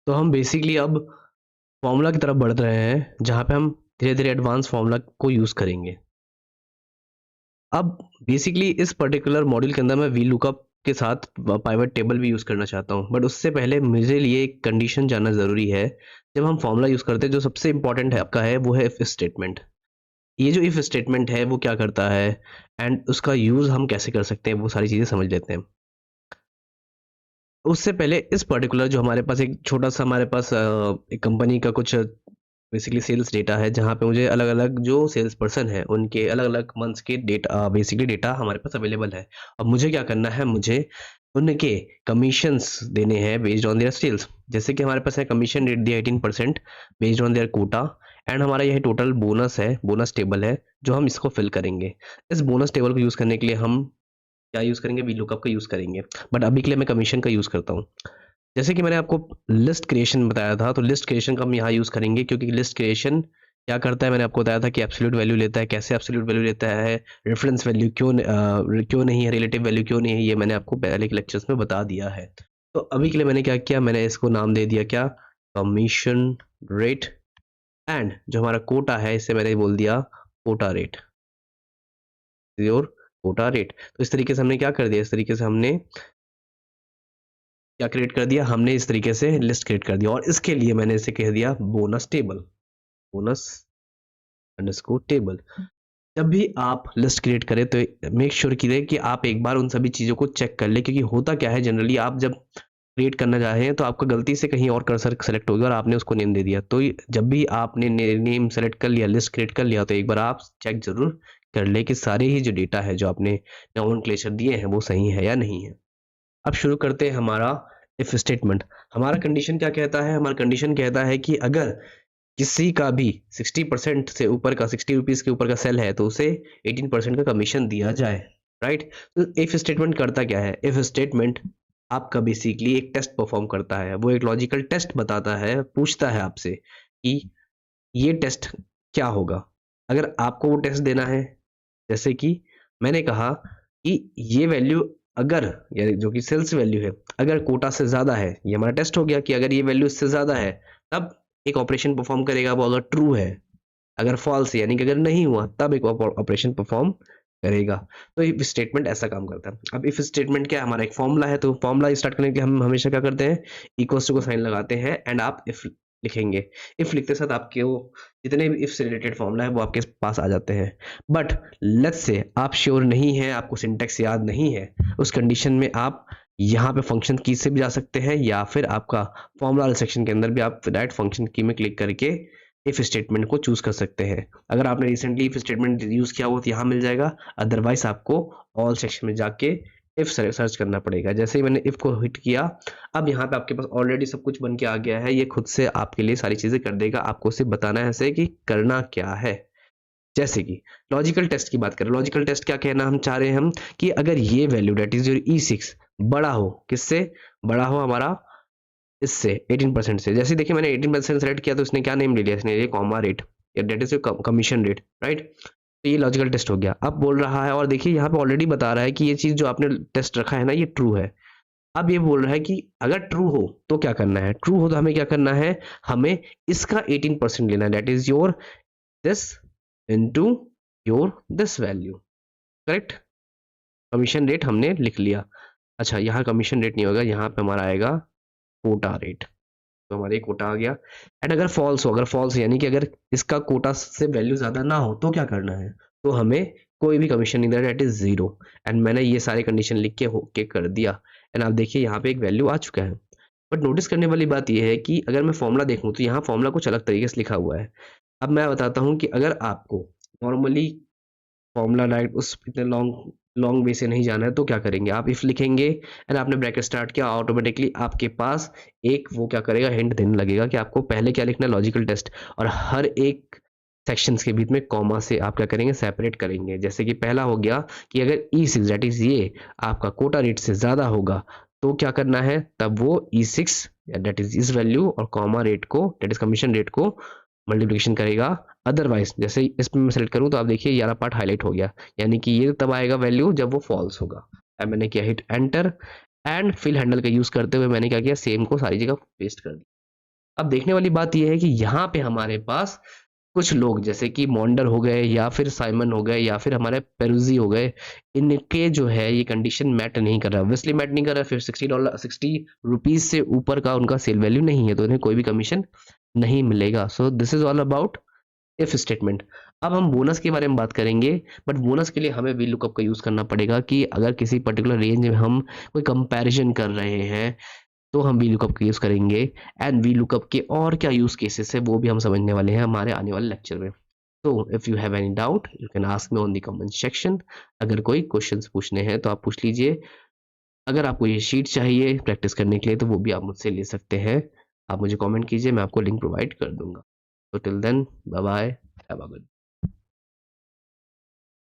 तो हम बेसिकली अब फॉर्मूला की तरफ बढ़ रहे हैं, जहाँ पे हम धीरे धीरे एडवांस फॉर्मूला को यूज़ करेंगे। अब बेसिकली इस पर्टिकुलर मॉड्यूल के अंदर मैं वी लुकअप के साथ पाइवट टेबल भी यूज़ करना चाहता हूँ, बट उससे पहले मुझे लिए एक कंडीशन जानना ज़रूरी है। जब हम फॉर्मूला यूज़ करते हैं, जो सबसे इंपॉर्टेंट है आपका है, वो है इफ स्टेटमेंट। ये जो इफ स्टेटमेंट है वो क्या करता है एंड उसका यूज़ हम कैसे कर सकते हैं, वो सारी चीज़ें समझ लेते हैं। उससे पहले इस पर्टिकुलर जो हमारे पास एक छोटा सा हमारे पास एक कंपनी का कुछ बेसिकली सेल्स डेटा है, जहाँ पे मुझे अलग अलग जो सेल्स पर्सन है उनके अलग अलग मंथ्स के डेटा, बेसिकली डेटा हमारे पास अवेलेबल है। अब मुझे क्या करना है, मुझे उनके कमीशंस देने हैं बेस्ड ऑन देयर सेल्स। जैसे कि हमारे पास है कमीशन रेट दिया 18% based on their quota, and हमारा यह टोटल बोनस है, बोनस टेबल है जो हम इसको फिल करेंगे। इस बोनस टेबल को यूज़ करने के लिए हम क्या यूज़ करेंगे, वी लुकअप का यूज़ करेंगे, बट अभी के लिए मैं कमीशन का यूज़ करता हूँ। जैसे कि मैंने आपको लिस्ट क्रिएशन बताया था, तो लिस्ट क्रिएशन का हम यहाँ यूज़ करेंगे, क्योंकि लिस्ट क्रिएशन क्या करता है, मैंने आपको बताया था कि एब्सोल्यूट वैल्यू लेता है। कैसे एब्सोल्यूट वैल्यू लेता है, रेफरेंस वैल्यू क्यों नहीं है, रिलेटिव वैल्यू क्यों नहीं है, ये मैंने आपको पहले के लेक्चर्स में बता दिया है। तो अभी के लिए मैंने क्या किया, मैंने इसको नाम दे दिया क्या, कमीशन रेट, एंड जो हमारा कोटा है इसे मैंने बोल दिया quota rate, your quota rate. तो इस तरीके से हमने क्या कर दिया, इस तरीके से हमने क्या क्रिएट कर दिया, हमने इस तरीके से लिस्ट क्रिएट कर दिया, और इसके लिए मैंने इसे कह दिया bonus table, bonus underscore table. जब भी आप लिस्ट क्रिएट करें तो मेक श्योर कीजिए कि आप एक बार उन सभी चीज़ों को चेक कर ले, क्योंकि होता क्या है, जनरली आप जब क्रिएट करना चाहें तो आपका गलती से कहीं और कर्सर सेलेक्ट हो गया और आपने उसको नेम दे दिया। तो जब भी आपने नेम सेलेक्ट कर लिया, लिस्ट क्रिएट कर लिया, तो एक बार आप चेक जरूर कर ले कि सारे ही जो डेटा है जो आपने नोमेनक्लेचर दिए हैं वो सही है या नहीं है। अब शुरू करते हैं हमारा इफ स्टेटमेंट। हमारा कंडीशन क्या कहता है, हमारा कंडीशन कहता है कि अगर किसी का भी 60% से ऊपर का, 60 रुपीज के ऊपर का सेल है, तो उसे 18% का कमीशन दिया जाए। राइट। तो इफ स्टेटमेंट करता क्या है, इफ स्टेटमेंट आपका बेसिकली एक टेस्ट परफॉर्म करता है, वो एक लॉजिकल टेस्ट बताता है, पूछता है आपसे कि ये टेस्ट क्या होगा अगर आपको वो टेस्ट देना है। जैसे कि मैंने कहा कि ये वैल्यू अगर, यानी जो कि सेल्स वैल्यू है, अगर कोटा से ज्यादा है, ये हमारा टेस्ट हो गया कि अगर ये वैल्यू इससे ज्यादा है तब एक ऑपरेशन परफॉर्म करेगा, वो अगर ट्रू है। अगर फॉल्स यानी कि अगर नहीं हुआ तब एक ऑपरेशन परफॉर्म करेगा। तो इफ स्टेटमेंट ऐसा काम करता है। अब इफ स्टेटमेंट क्या है, हमारा एक फॉर्मूला है, तो फॉर्मूला स्टार्ट करने के लिए हम हमेशा क्या करते हैं, इक्वल्स टू को साइन लगाते हैं एंड आप इफ लिखेंगे। इफ लिखते साथ आपके वो जितने भी इफ से रिलेटेड फॉर्मूला है वो आपके पास आ जाते हैं। बट लेट्स से आप श्योर नहीं है, आपको सिंटेक्स याद नहीं है, उस कंडीशन में आप यहाँ पे फंक्शन की से भी जा सकते हैं, या फिर आपका फॉर्मूला सेक्शन के अंदर भी आप डायरेक्ट फंक्शन की में क्लिक करके इफ स्टेटमेंट को चूज कर सकते हैं। अगर आपने रिसेंटली इफ स्टेटमेंट यूज किया हो तो यहाँ मिल जाएगा, अदरवाइज आपको ऑल सेक्शन में जाके इफ सर्च करना पड़ेगा। जैसे ही मैंने इफ को हिट किया, अब यहाँ पे आपके पास ऑलरेडी सब कुछ बन के आ गया है, ये खुद से आपके लिए सारी चीजें कर देगा। आपको सिर्फ बताना है ऐसे कि करना क्या है। जैसे कि लॉजिकल टेस्ट की बात करें, लॉजिकल टेस्ट क्या कहना हम चाह रहे हैं, हम कि अगर ये value date is your E6 बड़ा हो, किससे बड़ा हो, हमारा इससे 18% से। जैसे देखिए मैंने 18% सेलेक्ट किया तो इसने क्या नेम ले लिया, इसने ये कॉमा रेट, या that is commission rate. Right. तो ये लॉजिकल टेस्ट हो गया। अब बोल रहा है, और देखिए यहाँ पे ऑलरेडी बता रहा है कि ये चीज जो आपने टेस्ट रखा है ना, ये ट्रू है। अब ये बोल रहा है कि अगर ट्रू हो तो क्या करना है, ट्रू हो तो हमें क्या करना है, हमें इसका 18% लेना है, that is your this into your this value. Correct. Commission rate हमने लिख लिया। अच्छा, यहाँ कमीशन रेट नहीं होगा, यहाँ पे हमारा आएगा कोटा रेट। तो हमारे कोटा आ गया। एंड अगर फॉल्स हो, अगर फॉल्स यानी कि अगर इसका कोटा से वैल्यू ज्यादा ना हो तो क्या करना है, तो हमें कोई भी कमीशन नहीं देना, डेट इज जीरो। एंड मैंने ये सारे कंडीशन लिख के होके कर दिया। एंड आप देखिए यहाँ पे एक वैल्यू आ चुका है। बट नोटिस करने वाली बात यह है कि अगर मैं फॉर्मूला देखूं तो यहाँ फॉर्मूला कुछ अलग तरीके से लिखा हुआ है। अब मैं बताता हूँ कि अगर आपको नॉर्मली फॉर्मूला राइट उस इतने लॉन्ग लॉन्ग वे से नहीं जाना है तो क्या करेंगे, आप इफ लिखेंगे एंड आपने ब्रैकेट स्टार्ट किया, ऑटोमेटिकली आपके पास एक वो क्या करेगा, हिंट देने लगेगा कि आपको पहले क्या लिखना है, लॉजिकल टेस्ट। और हर एक सेक्शंस के बीच में कॉमा से आप क्या करेंगे, सेपरेट करेंगे। जैसे कि पहला हो गया कि अगर E6 दैट इज ये आपका कोटा रेट से ज्यादा होगा तो क्या करना है, तब वो E6 दैट इज इस वैल्यू और कॉमा रेट को, दैट इज कमीशन रेट को मल्टीप्लिकेशन करेगा। अदरवाइज जैसे इसमें मैं सेलेक्ट करूं तो आप देखिए ये वाला पार्ट हाईलाइट हो गया, यानी कि ये तब आएगा वैल्यू जब वो फॉल्स होगा। अब मैंने किया hit enter, and fill handle का यूज करते हुए मैंने क्या किया, सेम को सारी जगह पेस्ट कर दिया। अब देखने वाली बात यह है कि यहाँ पे हमारे पास कुछ लोग जैसे कि मॉन्डर हो गए या फिर साइमन हो गए या फिर हमारे पेरूजी हो गए, इनके जो है ये कंडीशन मैट नहीं कर रहा, ऑब्वियसली मैट नहीं कर रहा, फिर $60 से ऊपर का उनका सेल वैल्यू नहीं है तो इन्हें कोई भी कमीशन नहीं मिलेगा। So this is all about if statement. अब हम बोनस के बारे में बात करेंगे, बट बोनस के लिए हमें वी लुकअप का यूज करना पड़ेगा कि अगर किसी पर्टिकुलर रेंज में हम कोई कंपैरिजन कर रहे हैं तो हम वी लुकअप का यूज करेंगे। एंड वी लुकअप के और क्या यूज केसेस है वो भी हम समझने वाले हैं हमारे आने वाले लेक्चर में। तो if you have any doubt you can ask me on the comment section. अगर कोई क्वेश्चंस पूछने हैं तो आप पूछ लीजिए। अगर आपको ये शीट चाहिए प्रैक्टिस करने के लिए तो वो भी आप मुझसे ले सकते हैं। आप मुझे कमेंट कीजिए, मैं आपको लिंक प्रोवाइड कर दूंगा। तो till then bye bye, have a good